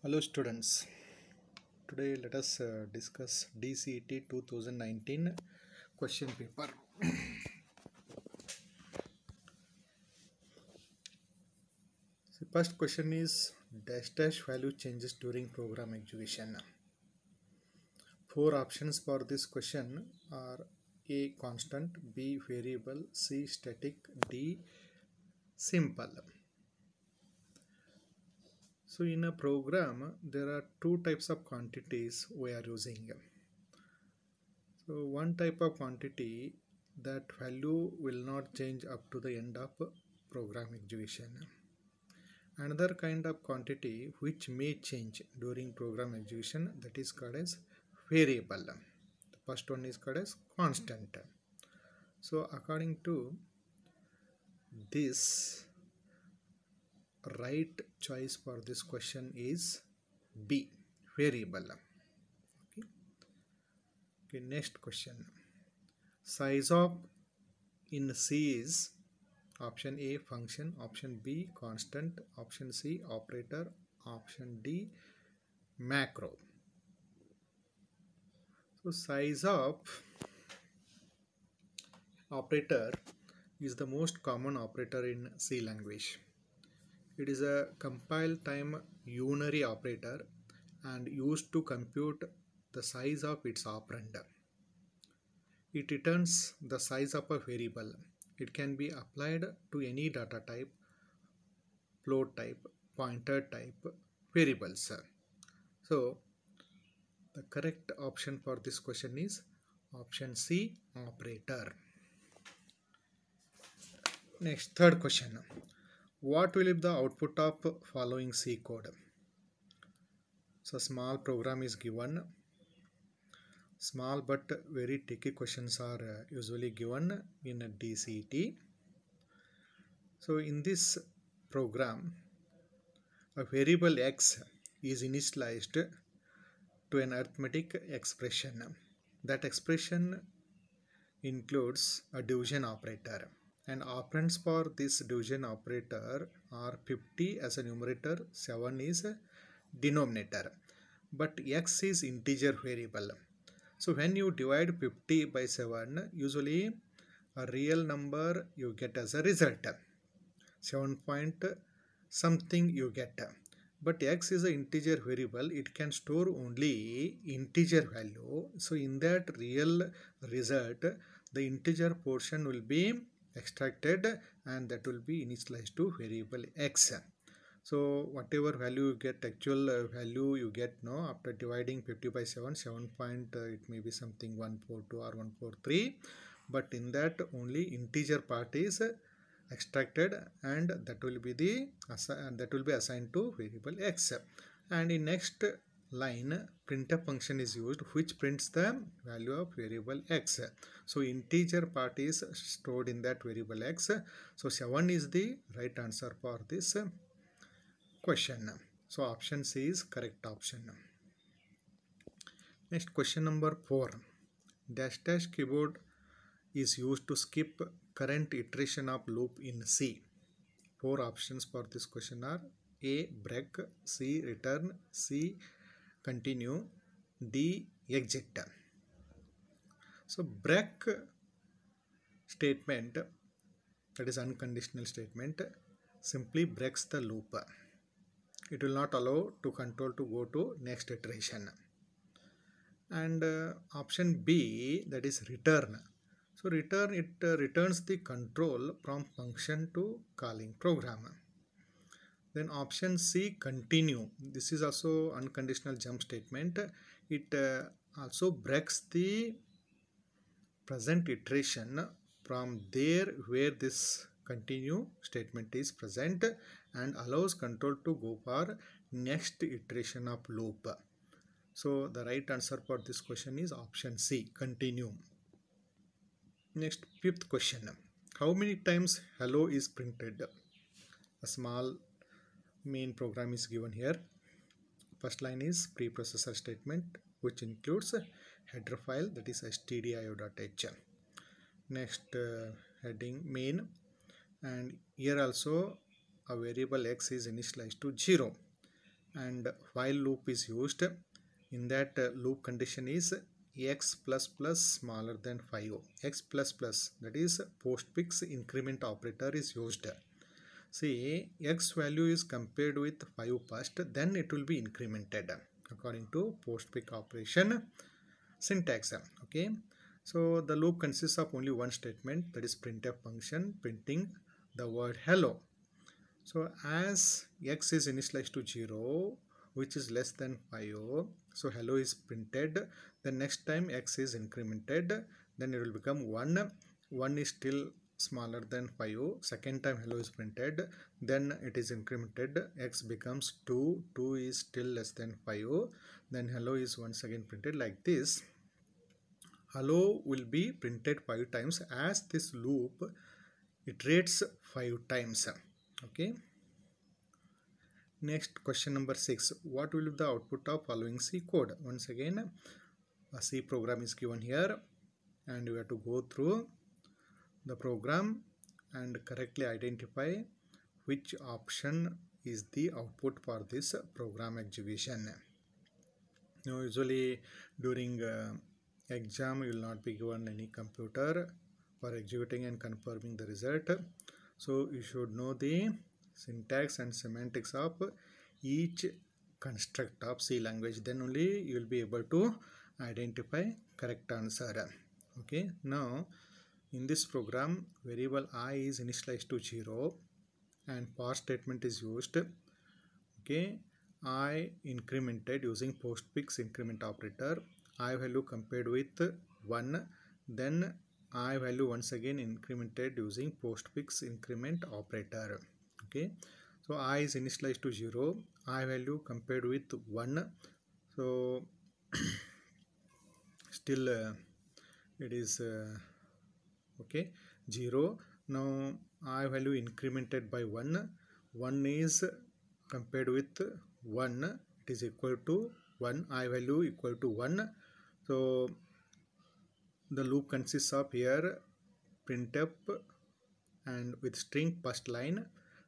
Hello students, today let us discuss DCET 2019 question paper. The first question is dash dash value changes during program execution. Four options for this question are A constant, B variable, C static, D simple. So in a program there are two types of quantities we are using. So one type of quantity, that value will not change up to the end of program execution. Another kind of quantity which may change during program execution, that is called as variable. The first one is called as constant. So according to this, right choice for this question is B, variable. Okay, next question. Size of in C is option A function, option B constant, option C operator, option D macro. So size of operator is the most common operator in C language. It is a compile time unary operator and used to compute the size of its operand. It returns the size of a variable. It can be applied to any data type, float type, pointer type, variables. So the correct option for this question is option C, operator. Next, third question. What will be the output of following C code? So small program is given. Small but very tricky questions are usually given in a DCET. So in this program, a variable x is initialized to an arithmetic expression. That expression includes a division operator, and operands for this division operator are 50 as a numerator, 7 is a denominator, but x is integer variable. So when you divide 50 by 7, usually a real number you get as a result, 7 point something you get. But x is an integer variable, it can store only integer value. So in that real result, the integer portion will be extracted and that will be initialized to variable x. So whatever value you get, actual value you get now after dividing 50 by 7, 7 point it may be something 142 or 143, but in that only integer part is extracted and that will be assigned to variable x. And in next line, printf function is used which prints the value of variable x. So integer part is stored in that variable x. So 7 is the right answer for this question. So option C is correct option. Next, question number 4. Dash dash keyboard is used to skip current iteration of loop in C. Four options for this question are A break, C return, C continue, D exit. So break statement, that is unconditional statement, simply breaks the loop. It will not allow to control to go to next iteration. And option B, that is return. So return, it returns the control from function to calling program. Then option C, continue. This is also unconditional jump statement. It also breaks the present iteration from there where this continue statement is present and allows control to go for next iteration of loop. So the right answer for this question is option C, continue. Next, fifth question. How many times hello is printed? A small main program is given here. First line is preprocessor statement which includes header file, that is stdio.h. Next heading main, and here also a variable x is initialized to 0, and while loop is used. In that loop condition is x plus plus smaller than 5. X plus plus, that is postfix increment operator, is used. See, x value is compared with 5 first, then it will be incremented according to postfix operation syntax. Okay, so the loop consists of only one statement, that is printf function printing the word hello. So as x is initialized to 0, which is less than 5, so hello is printed. The next time x is incremented, then it will become 1. 1 is still smaller than 5. Second time hello is printed, then it is incremented, x becomes 2. 2 is still less than 5. Then hello is once again printed like this. Hello will be printed 5 times as this loop iterates 5 times. Okay. Next, question number 6. What will be the output of following C code? Once again, a C program is given here, and we have to go through the program and correctly identify which option is the output for this program execution. Now, usually during exam, you will not be given any computer for executing and confirming the result. So you should know the syntax and semantics of each construct of C language. Then only you will be able to identify correct answer. Okay. Now, in this program, variable I is initialized to 0 and for statement is used. Okay. I incremented using postfix increment operator. I value compared with 1. Then I value once again incremented using postfix increment operator. Okay, so I is initialized to 0. I value compared with 1. So still it is okay, 0. Now I value incremented by 1. 1 is compared with 1. It is equal to 1. I value equal to 1. So the loop consists of here printf and with string first line,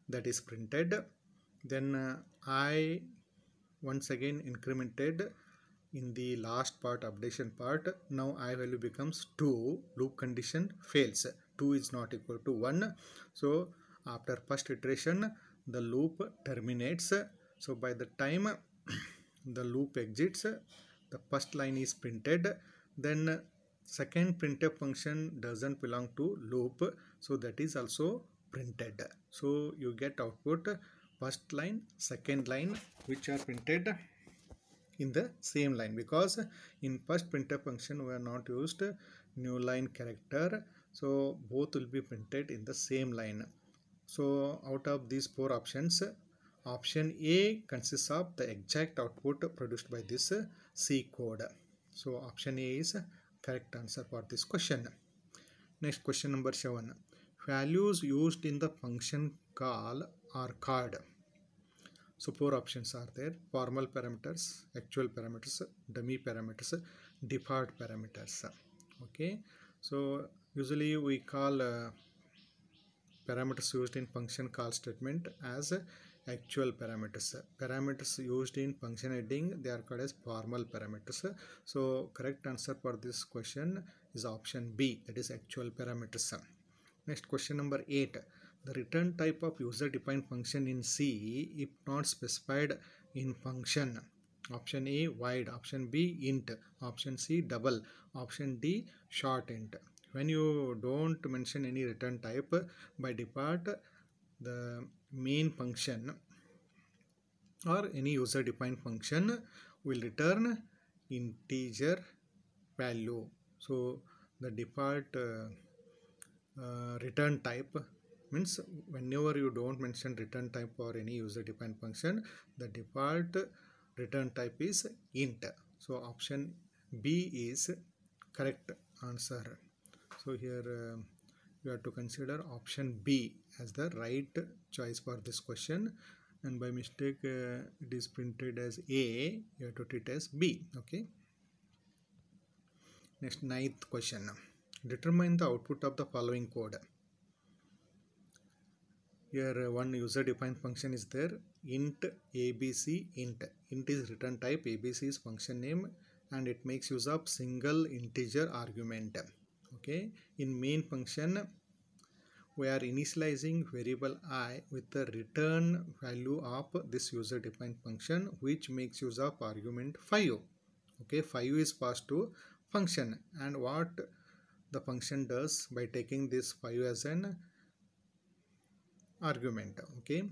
that is printed. Then I once again incremented in the last part, updation part. Now I value becomes 2. Loop condition fails. 2 is not equal to 1. So after first iteration, the loop terminates. So by the time the loop exits, the first line is printed. Then second printf function doesn't belong to loop, so that is also printed. So you get output first line, second line, which are printed in the same line, because in first printf function we are not used new line character, so both will be printed in the same line. So out of these 4 options, option A consists of the exact output produced by this C code. So option A is correct answer for this question. Next, question number 7. Values used in the function call are called. So 4 options are there: formal parameters, actual parameters, dummy parameters, default parameters. Okay, so usually we call parameters used in function call statement as actual parameters. Parameters used in function heading, they are called as formal parameters. So correct answer for this question is option B, that is actual parameters. Next, question number 8. The return type of user defined function in C if not specified in function. Option A void, option B int, option C double, option D short int. When you don't mention any return type, by default the main function or any user defined function will return integer value. So the default return type means whenever you don't mention return type for any user defined function, the default return type is int. So option B is correct answer. So here you have to consider option B as the right choice for this question, and by mistake it is printed as A, you have to treat as B. Okay. Next, 9th question. Determine the output of the following code. Here one user defined function is there. int abc int. Int is return type, abc is function name, and it makes use of single integer argument. Okay, in main function we are initializing variable I with the return value of this user defined function, which makes use of argument 5. Okay, 5 is passed to function, and what the function does by taking this 5 as an argument. Okay,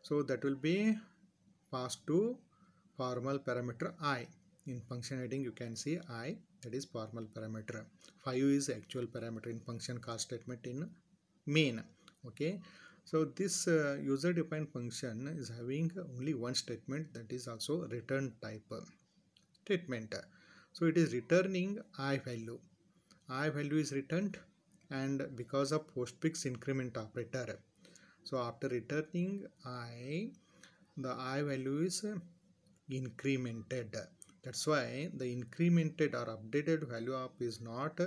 so that will be passed to formal parameter I. In function heading you can see I, that is formal parameter. 5 is actual parameter in function call statement in main. Okay, so this user defined function is having only one statement, that is also return type statement. So it is returning I value. I value is returned, and because of postfix increment operator, so after returning I, the I value is incremented. That's why the incremented or updated value of is not,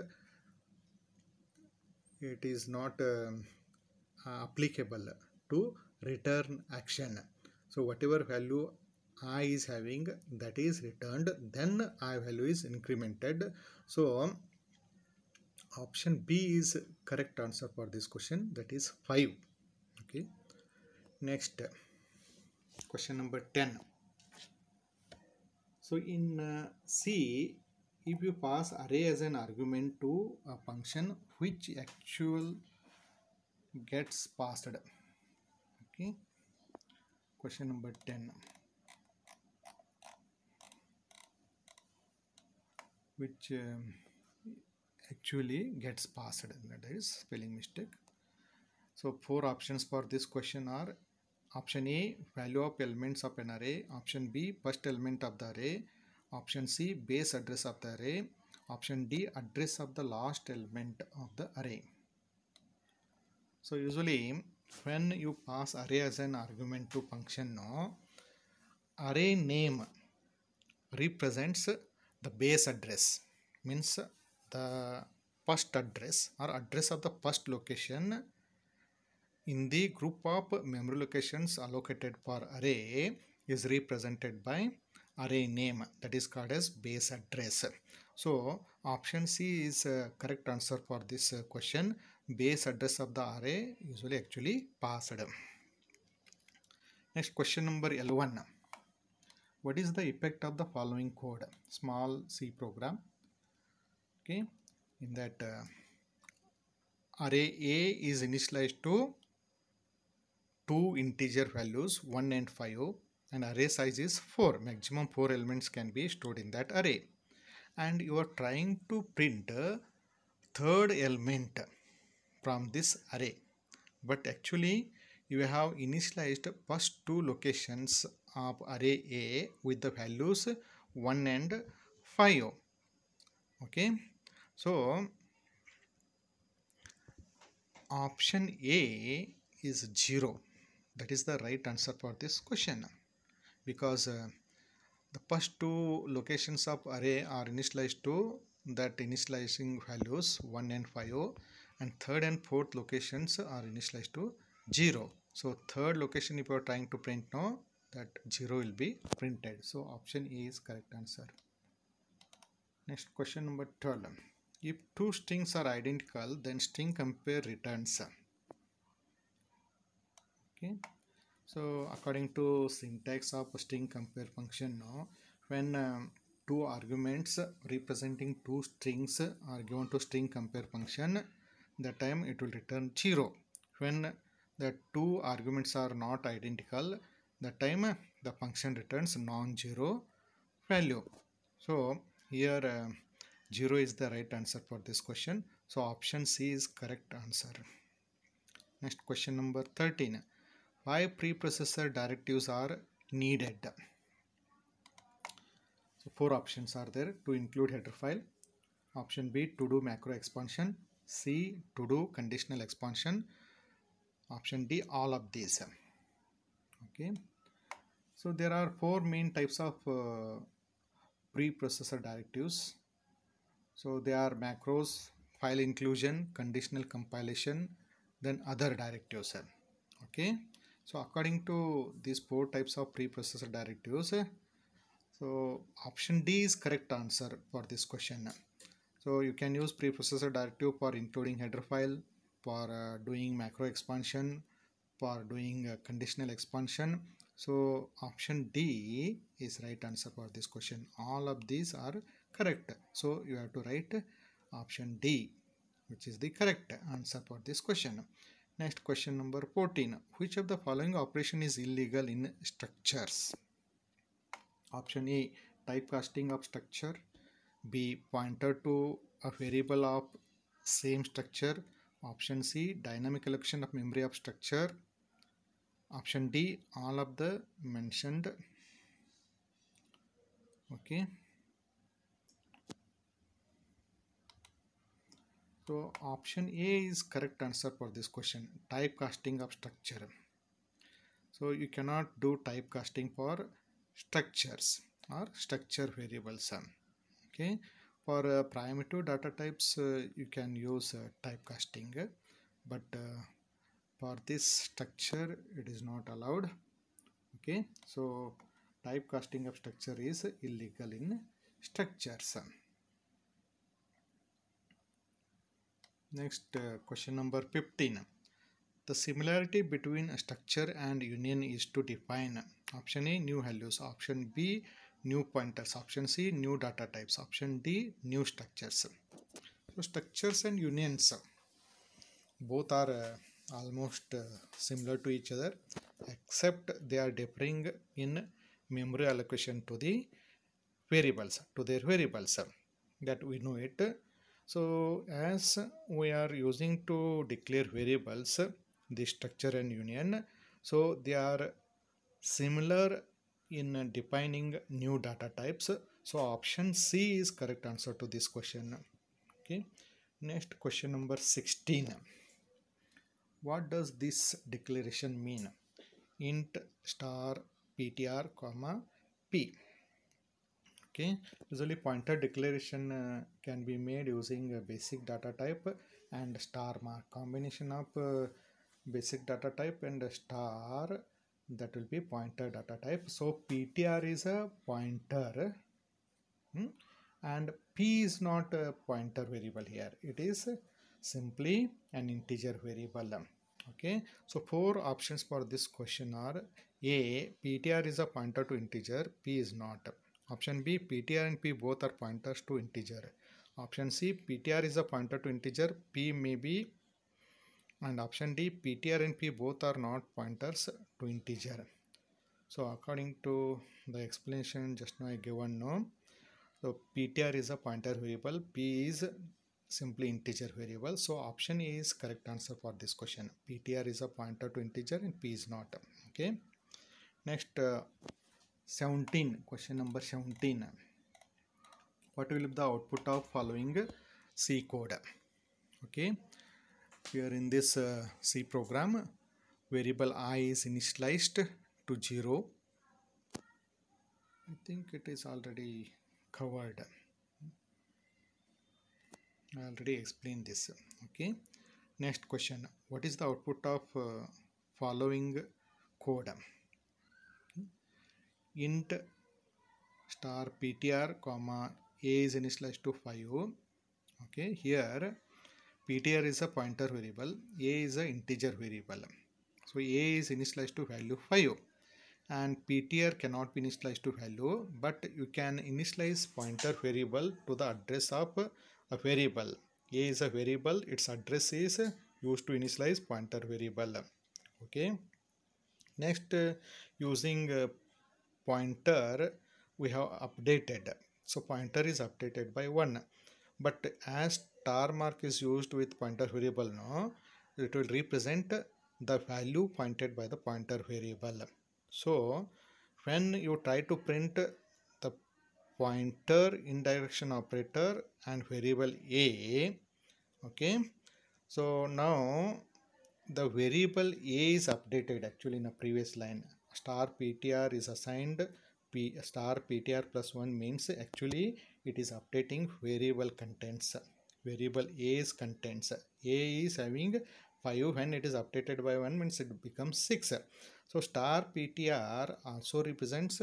it is not applicable to return action. So whatever value I is having, that is returned, then I value is incremented. So option B is correct answer for this question, that is 5. Okay, next question number 10. So in C, if you pass array as an argument to a function which actual gets passed. Okay, question number 10, which actually gets passed, that is spelling mistake. So 4 options for this question are: option A, value of elements of an array; option B, first element of the array; option C, base address of the array; option D, address of the last element of the array. So usually when you pass array as an argument to function, no, array name represents the base address, means the first address or address of the first location in the group of memory locations allocated for array is represented by array name, that is called as base address. So option C is correct answer for this question. Base address of the array usually actually passed. Next, question number 11. What is the effect of the following code? Small C program. Okay, in that array A is initialized to two integer values 1 and 5, and array size is 4. Maximum 4 elements can be stored in that array, and you are trying to print a third element from this array, but actually you have initialized first two locations of array A with the values 1 and 5. Okay, so option A is 0. That is the right answer for this question, because the first two locations of array are initialized to that initializing values 1 and 5, and third and fourth locations are initialized to 0. So third location, if you are trying to print now, that 0 will be printed. So option A is correct answer. Next, question number 12. If two strings are identical, then string compare returns. Okay, so according to syntax of string compare function, now when two arguments representing two strings are given to string compare function, that time it will return 0. When the two arguments are not identical, that time the function returns non-zero value. So here 0 is the right answer for this question. So option C is correct answer. Next, question number 13. 5 preprocessor directives are needed. So 4 options are there to include header file. Option B, to do macro expansion. C, to do conditional expansion. Option D, all of these. Okay, so there are 4 main types of preprocessor directives. So they are macros, file inclusion, conditional compilation, then other directives. Okay, So according to these four types of preprocessor directives, so option D is correct answer for this question. So you can use preprocessor directive for including header file, for doing macro expansion, for doing conditional expansion. So option D is right answer for this question. All of these are correct. So you have to write option D, which is the correct answer for this question. Next question number 14. Which of the following operation is illegal in structures? Option A, typecasting of structure. B, pointer to a variable of same structure. Option C, dynamic allocation of memory of structure. Option D, all of the mentioned. Okay. So option A is correct answer for this question. Typecasting of structure. So you cannot do typecasting for structures or structure variables. Okay. For primitive data types, you can use typecasting, but for this structure, it is not allowed. Okay. So typecasting of structure is illegal in structures. Next question number 15. The similarity between a structure and union is to define option A, new values, option B, new pointers, option C, new data types, option D, new structures. So structures and unions both are almost similar to each other, except they are differing in memory allocation to the variables, to their variables, that we know it. So as we are using to declare variables, the structure and union, so they are similar in defining new data types. So option C is correct answer to this question. Okay. Next question number 16. What does this declaration mean? Int star ptr comma p. Okay, usually pointer declaration can be made using a basic data type and star mark. Combination of basic data type and a star, that will be pointer data type. So ptr is a pointer, and p is not a pointer variable here. It is simply an integer variable. Okay, so four options for this question are: A, ptr is a pointer to integer, p is not. Option B, ptr and p both are pointers to integer. Option C, ptr is a pointer to integer, p may be. And option D, ptr and p both are not pointers to integer. So according to the explanation just now I given, no. So ptr is a pointer variable, p is simply integer variable. So option A is correct answer for this question. ptr is a pointer to integer and p is not. Okay. Next 17, question number 17. What will be the output of following C code? Okay. Here in this C program, variable I is initialized to 0. I think it is already covered. I already explained this. Okay. Next question. What is the output of following code? Int star ptr comma a is initialized to 5. Okay. Here ptr is a pointer variable, a is an integer variable. So a is initialized to value 5. And ptr cannot be initialized to value, but you can initialize pointer variable to the address of a variable. A is a variable, its address is used to initialize pointer variable. Okay. Next, using pointer, we have updated. So pointer is updated by 1. But as star mark is used with pointer variable, no, it will represent the value pointed by the pointer variable. So when you try to print the pointer indirection operator and variable a, okay, so now the variable a is updated actually in a previous line. Star ptr is assigned p star ptr plus 1 means actually it is updating variable contents. Variable a's contents. A is having 5, when it is updated by 1 means it becomes 6. So star PTR also represents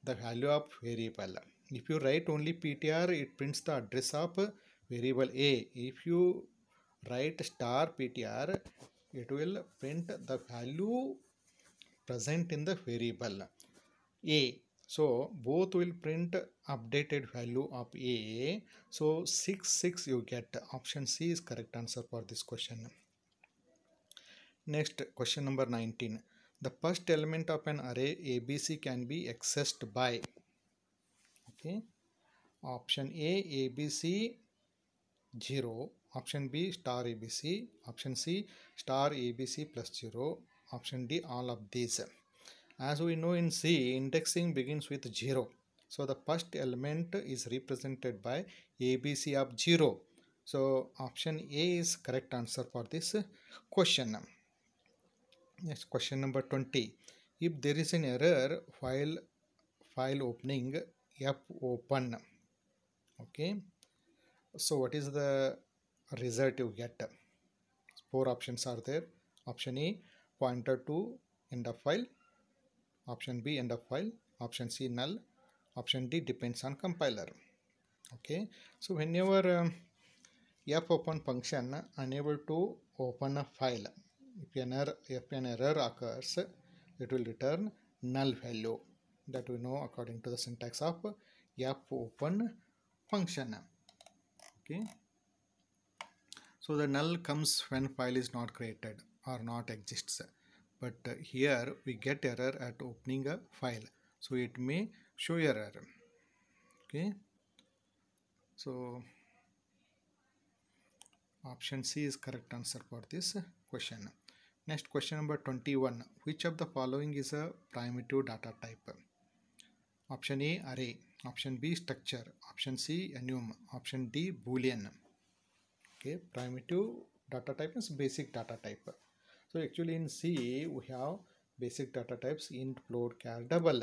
the value of variable. If you write only PTR, it prints the address of variable A. If you write star PTR, it will print the value present in the variable A. So both will print updated value of A. So 6 6 you get. Option C is correct answer for this question. Next, question number 19. The first element of an array ABC can be accessed by. Okay. Option A, ABC 0. Option B, star ABC. Option C, star ABC plus 0. Option D, all of these. As we know in C, indexing begins with 0. So the first element is represented by ABC of 0. So option A is correct answer for this question. Next, question number 20. If there is an error while file opening f open, okay, so what is the result you get? 4 options are there. Option A, pointer to end of file. Option B, end of file. Option C, null. Option D, depends on compiler. Okay, so whenever f open function unable to open a file, if an error occurs, it will return null value. That we know according to the syntax of f open function. Okay, so the null comes when file is not created or not exists, but here we get error at opening a file, so it may show error. Okay, so option C is correct answer for this question. Next, question number 21. Which of the following is a primitive data type? Option A, array. Option B, structure. Option C, enum. Option D, boolean. Okay, primitive data type is basic data type. So actually in C we have basic data types int, float, char, double.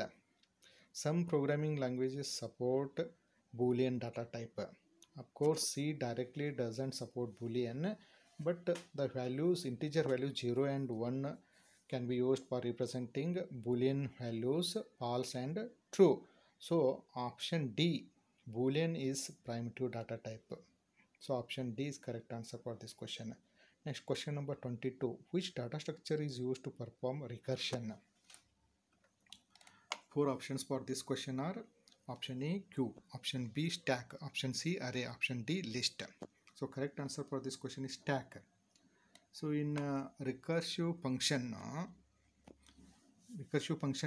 Some programming languages support boolean data type. Of course, C directly doesn't support boolean, but the values, integer values 0 and 1 can be used for representing boolean values false and true. So option D, boolean, is primitive data type. So option D is correct answer for this question. Next, question number 22. Which data structure is used to perform recursion? 4 options for this question are: option A, queue. Option B, stack. Option C, array. Option D, list. So correct answer for this question is stack. So in recursive function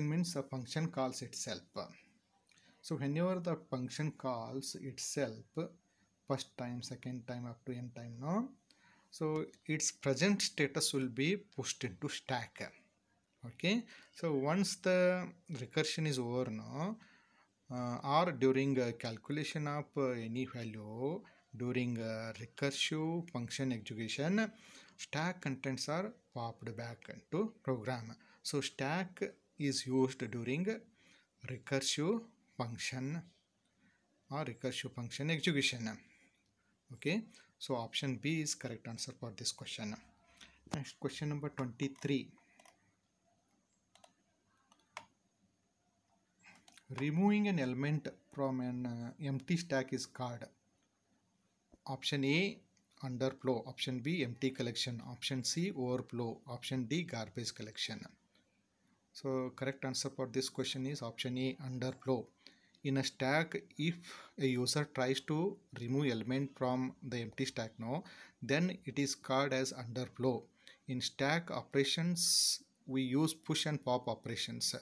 means a function calls itself. So whenever the function calls itself first time, second time, up to n time, no, so its present status will be pushed into stack. Okay, so once the recursion is over now, or during calculation of any value during recursive function execution, stack contents are popped back into program. So stack is used during recursive function or recursive function execution. Okay, so option B is correct answer for this question. Next, question number 23. Removing an element from an empty stack is called: option A, underflow. Option B, empty collection. Option C, overflow. Option D, garbage collection. So correct answer for this question is option A, underflow. In a stack, if a user tries to remove element from the empty stack now, then it is called as underflow. In stack operations, we use push and pop operations.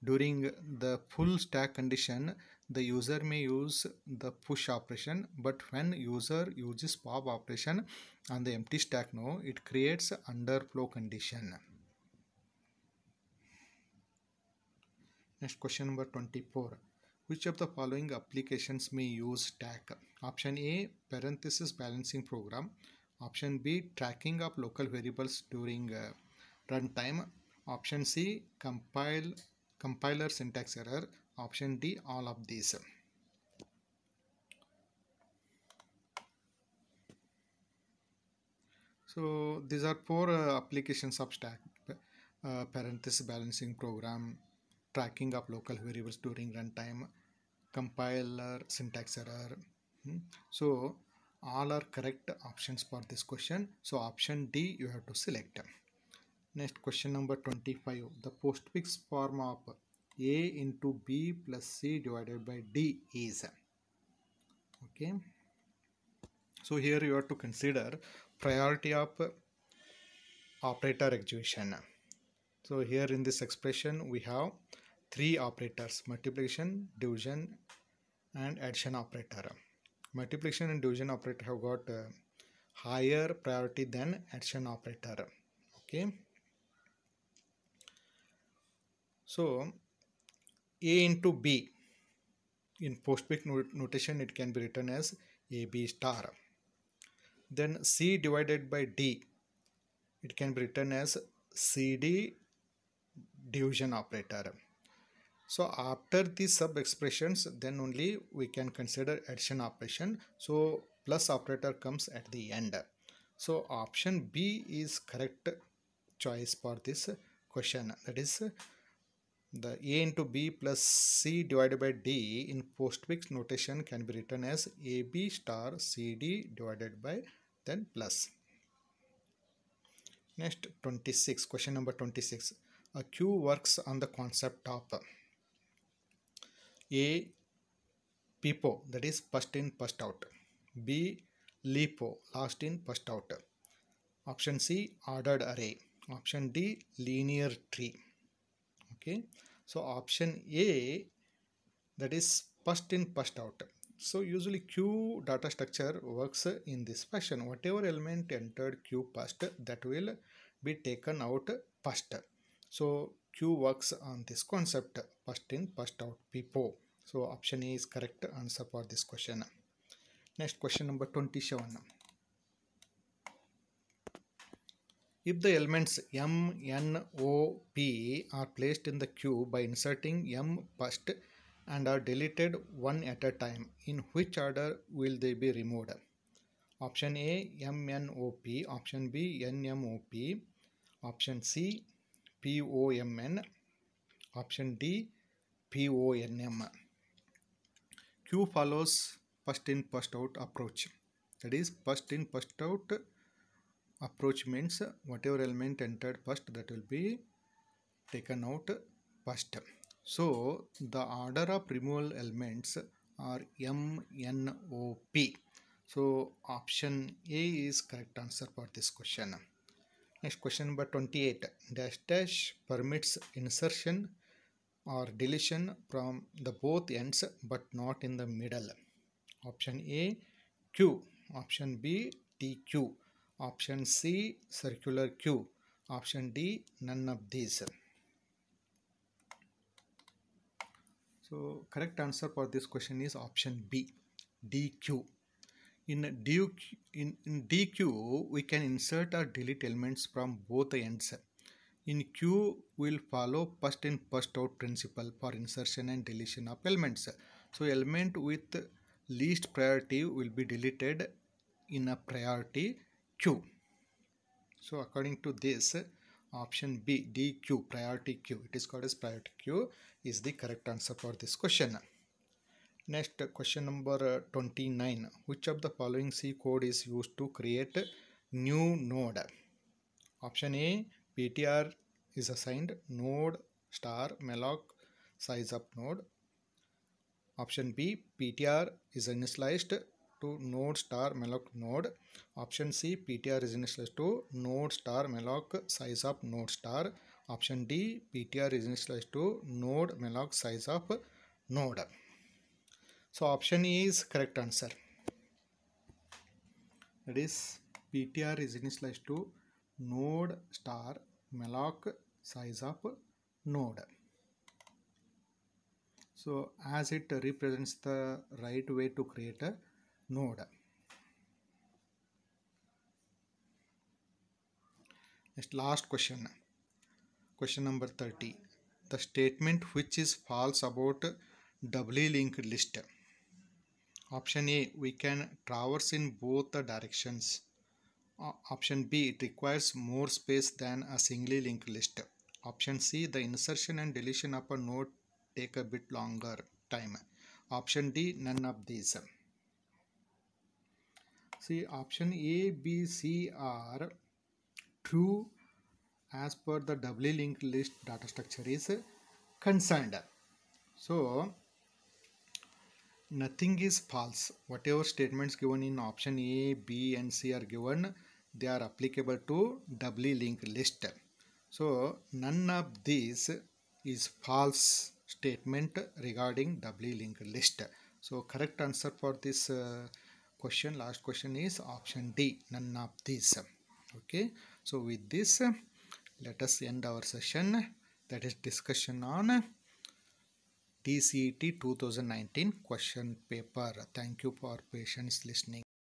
During the full stack condition, the user may use the push operation, but when user uses pop operation on the empty stack now, it creates underflow condition. Next, question number 24. Which of the following applications may use stack? Option A, parenthesis balancing program. Option B, tracking of local variables during runtime. Option C, compiler syntax error. Option D, all of these. So these are four applications of stack parenthesis balancing program, tracking of local variables during runtime, compiler syntax error. So all are correct options for this question. So option D you have to select. Next question number 25. The postfix form of A into B plus C divided by D is. Okay. So here you have to consider priority of operator execution. So here in this expression we have three operators: multiplication, division and addition operator. Multiplication and division operator have got higher priority than addition operator. Okay. So A into B in postfix notation it can be written as AB star. Then C divided by D it can be written as CD division operator. So after these sub expressions then only we can consider addition operation. So plus operator comes at the end. So option B is correct choice for this question. That is the A into B plus C divided by D in postfix notation can be written as AB star CD divided by then plus. Next 26, question number 26. A queue works on the concept of A. PIPO, that is first in first out. B. LIPO, last in first out. Option C, ordered array. Option D, linear tree. Okay, so option A, that is first in first out. So usually queue data structure works in this fashion. Whatever element entered queue first, that will be taken out first. So queue works on this concept, first in first out, PIPO. So option A is correct answer for this question. Next question number 27. If the elements M, N, O, P are placed in the queue by inserting M first and are deleted one at a time, in which order will they be removed? Option A, M, N, O, P. Option B, N, M, O, P. Option C, P, O, M, N. Option D, P, O, N, M. Queue follows first in first out approach. That is first in first out approach means whatever element entered first that will be taken out first. So the order of removal elements are M, N, O, P. So option A is correct answer for this question. Next question number 28. Dash dash permits insertion or deletion from the both ends but not in the middle. Option A, Q. Option B, TQ. Option C, circular queue. Option D, none of these. So correct answer for this question is option B, DQ. In DQ, we can insert or delete elements from both ends. In Q, we'll follow first in first out principle for insertion and deletion of elements. So element with least priority will be deleted in a priority queue. So according to this, option B, DQ, priority queue, it is called as priority queue, is the correct answer for this question. Next question number 29. Which of the following C code is used to create new node? Option A, PTR is assigned node star malloc size of node. Option B, PTR is initialized to node star malloc node. Option C, PTR is initialized to node star malloc size of node star. Option D, PTR is initialized to node malloc size of node. So option E is correct answer. That is PTR is initialized to node star malloc size of node. So as it represents the right way to create a node. Next last question. Question number 30. The statement which is false about doubly linked list. Option A, we can traverse in both the directions. Option B, it requires more space than a singly linked list. Option C, the insertion and deletion of a node take a bit longer time. Option D, none of these. See, option A, B, C are true as per the doubly linked list data structure is concerned. So nothing is false. Whatever statements given in option A, B and C are given, they are applicable to doubly linked list. So none of these is false statement regarding doubly linked list. So correct answer for this question, last question, is option D, none of these. Okay, so with this let us end our session, that is discussion on TCET 2019 question paper. Thank you for patience listening.